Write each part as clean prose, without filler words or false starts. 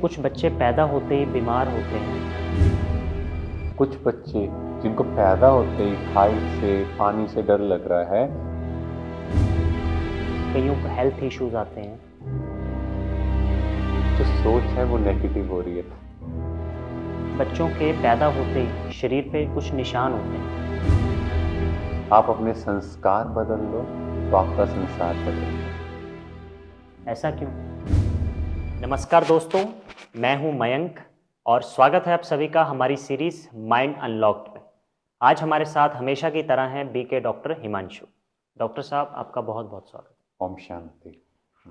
कुछ बच्चे पैदा होते ही बीमार होते हैं। कुछ बच्चे जिनको पैदा होते ही हाइट से पानी से डर लग रहा है। कईयों को हेल्थ इश्यूज आते हैं। जो सोच है वो नेगेटिव हो रही है। बच्चों के पैदा होते ही शरीर पे कुछ निशान होते हैं। आप अपने संस्कार बदल लो तो आपका संसार बदल लो। ऐसा क्यों? नमस्कार दोस्तों, मैं हूं मयंक और स्वागत है आप सभी का हमारी सीरीज माइंड अनलॉक्ड में। आज हमारे साथ हमेशा की तरह हैं बीके डॉक्टर हिमांशु। डॉक्टर साहब, आपका बहुत बहुत स्वागत। ओम शांति।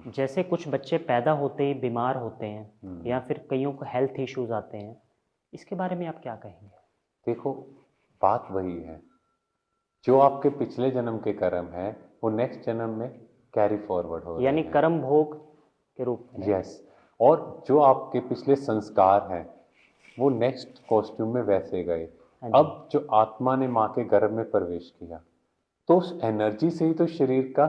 जैसे कुछ बच्चे पैदा होते ही बीमार होते हैं या फिर कईयों को हेल्थ इश्यूज आते हैं, इसके बारे में आप क्या कहेंगे? देखो, बात वही है, जो आपके पिछले जन्म के कर्म है वो नेक्स्ट जन्म में कैरी फॉरवर्ड हो रहे यानी हैं। कर्म भोग के रूप में। यस। और जो आपके पिछले संस्कार हैं वो नेक्स्ट कॉस्ट्यूम में वैसे गए। हाँ जी। अब जो आत्मा ने माँ के गर्भ में प्रवेश किया तो उस एनर्जी से ही तो शरीर का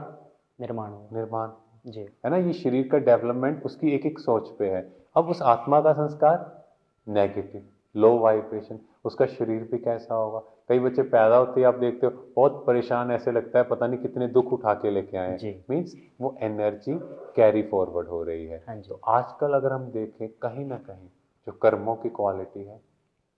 निर्माण जी। है ना। ये शरीर का डेवलपमेंट उसकी एक एक सोच पे है। अब उस आत्मा का संस्कार नेगेटिव, लो वाइब्रेशन, उसका शरीर भी कैसा होगा। कई बच्चे पैदा होते ही आप देखते हो बहुत परेशान, ऐसे लगता है पता नहीं कितने दुख उठा के लेके आए जी। हैं। मीन्स वो एनर्जी कैरी फॉरवर्ड हो रही है। हाँ जी। तो आजकल अगर हम देखें कहीं ना कहीं जो कर्मों की क्वालिटी है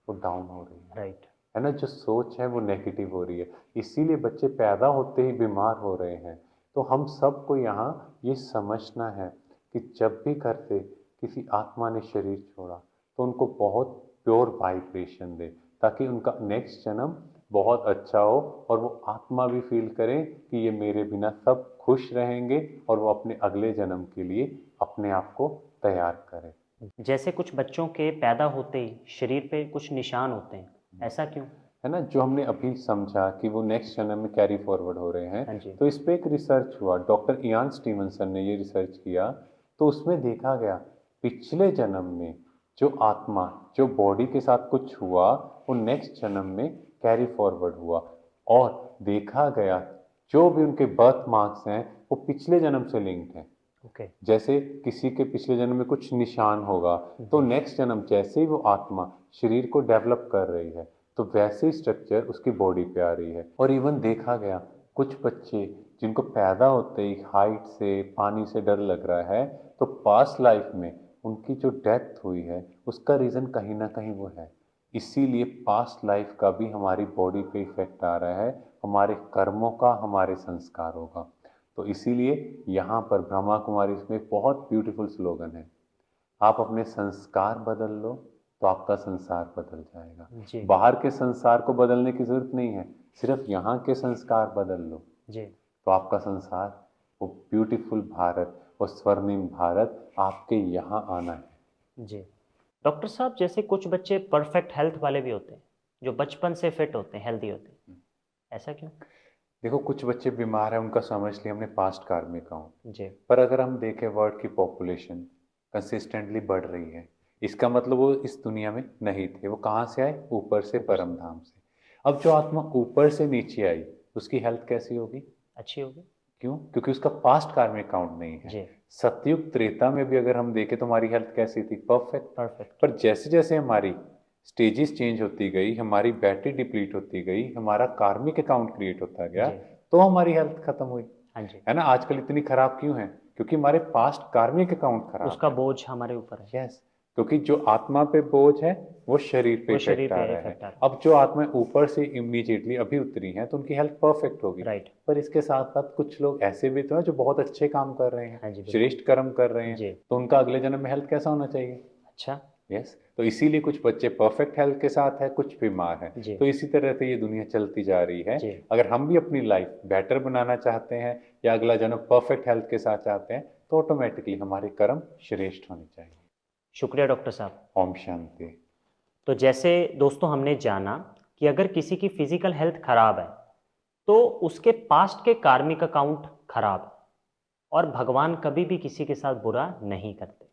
वो डाउन हो रही राइट। है ना। जो सोच है वो नेगेटिव हो रही है, इसीलिए बच्चे पैदा होते ही बीमार हो रहे हैं। तो हम सबको यहाँ ये समझना है कि जब भी घर से किसी आत्मा ने शरीर छोड़ा तो उनको बहुत प्योर वाइब्रेशन दे, ताकि उनका नेक्स्ट जन्म बहुत अच्छा हो और वो आत्मा भी फील करें कि ये मेरे बिना सब खुश रहेंगे और वो अपने अगले जन्म के लिए अपने आप को तैयार करें। जैसे कुछ बच्चों के पैदा होते ही शरीर पे कुछ निशान होते हैं, ऐसा क्यों? है ना, जो हमने अभी समझा कि वो नेक्स्ट जन्म में कैरी फॉरवर्ड हो रहे हाँ हैं। जी। तो इस पे एक रिसर्च हुआ, डॉक्टर इयान स्टीवनसन ने ये रिसर्च किया। तो उसमें देखा गया पिछले जन्म में जो आत्मा, जो बॉडी के साथ कुछ हुआ वो नेक्स्ट जन्म में कैरी फॉरवर्ड हुआ। और देखा गया जो भी उनके बर्थ मार्क्स हैं वो पिछले जन्म से लिंक्ड हैं। ओके। जैसे किसी के पिछले जन्म में कुछ निशान होगा तो नेक्स्ट जन्म जैसे ही वो आत्मा शरीर को डेवलप कर रही है तो वैसे ही स्ट्रक्चर उसकी बॉडी पे आ रही है। और इवन देखा गया कुछ बच्चे जिनको पैदा होते ही हाइट से पानी से डर लग रहा है तो पास्ट लाइफ में उनकी जो डेथ हुई है उसका रीज़न कहीं ना कहीं वो है। इसीलिए पास्ट लाइफ का भी हमारी बॉडी पे इफेक्ट आ रहा है, हमारे कर्मों का, हमारे संस्कारों का। तो इसीलिए यहाँ पर ब्रह्मा कुमारी में बहुत ब्यूटीफुल स्लोगन है, आप अपने संस्कार बदल लो तो आपका संसार बदल जाएगा। जी। बाहर के संसार को बदलने की जरूरत नहीं है, सिर्फ यहाँ के संस्कार बदल लो जी। तो आपका संसार, वो ब्यूटीफुल भारत, वो स्वर्णिम भारत आपके यहाँ आना है। जी। डॉक्टर साहब, जैसे कुछ बच्चे परफेक्ट हेल्थ वाले भी होते हैं, जो बचपन से फिट होते हैं, हेल्दी होते हैं, ऐसा क्यों? देखो, कुछ बच्चे बीमार हैं उनका समझ लिया हमने पास्ट कार्मिक काउंट। जी। पर अगर हम देखें वर्ल्ड की पॉपुलेशन कंसिस्टेंटली बढ़ रही है, इसका मतलब वो इस दुनिया में नहीं थे। वो कहाँ से आए? ऊपर से, परम धाम से। अब जो आत्मा ऊपर से नीचे आई उसकी हेल्थ कैसी होगी? अच्छी होगी। क्यों? क्योंकि उसका पास्ट कार्मिक काउंट नहीं है। जी। सतयुग त्रेता में भी अगर हम देखें तो हमारी हेल्थ कैसी थी? परफेक्ट। परफेक्ट। पर जैसे जैसे हमारी स्टेजेस चेंज होती गई, हमारी बैटरी डिप्लीट होती गई, हमारा कार्मिक अकाउंट क्रिएट होता गया, जी। तो हमारी हेल्थ खत्म हुई। हाँ जी। है ना। आजकल इतनी खराब क्यों है? क्योंकि हमारे पास्ट कार्मिक अकाउंट खराब उसका है। बोझ हमारे ऊपर है। यस। क्योंकि जो आत्मा पे बोझ है वो शरीर पे वो शरीर इफेक्ट आ पे रहा है। इफेक्ट आ रहा अब जो आत्मा ऊपर से इमीडिएटली अभी उतरी है तो उनकी हेल्थ परफेक्ट होगी। है। राइट। पर इसके साथ साथ कुछ लोग ऐसे भी तो हैं जो बहुत अच्छे काम कर रहे हैं, हाँ जी, बिल्कुल। श्रेष्ठ कर्म कर रहे हैं, जी। तो उनका अगले जन्म में हेल्थ कैसा होना चाहिए? अच्छा। यस। तो इसीलिए कुछ बच्चे परफेक्ट हेल्थ के साथ है, कुछ बीमार है। जी। तो इसी तरह से ये दुनिया चलती जा रही है। जी। अगर हम भी अपनी लाइफ बेटर बनाना चाहते हैं या अगला जन्म परफेक्ट हेल्थ के साथ चाहते हैं तो ऑटोमेटिकली हमारे कर्म श्रेष्ठ होने चाहिए। शुक्रिया डॉक्टर साहब। ओम शांति। तो जैसे दोस्तों हमने जाना कि अगर किसी की फिजिकल हेल्थ खराब है तो उसके पास्ट के कार्मिक अकाउंट खराब है, और भगवान कभी भी किसी के साथ बुरा नहीं करते।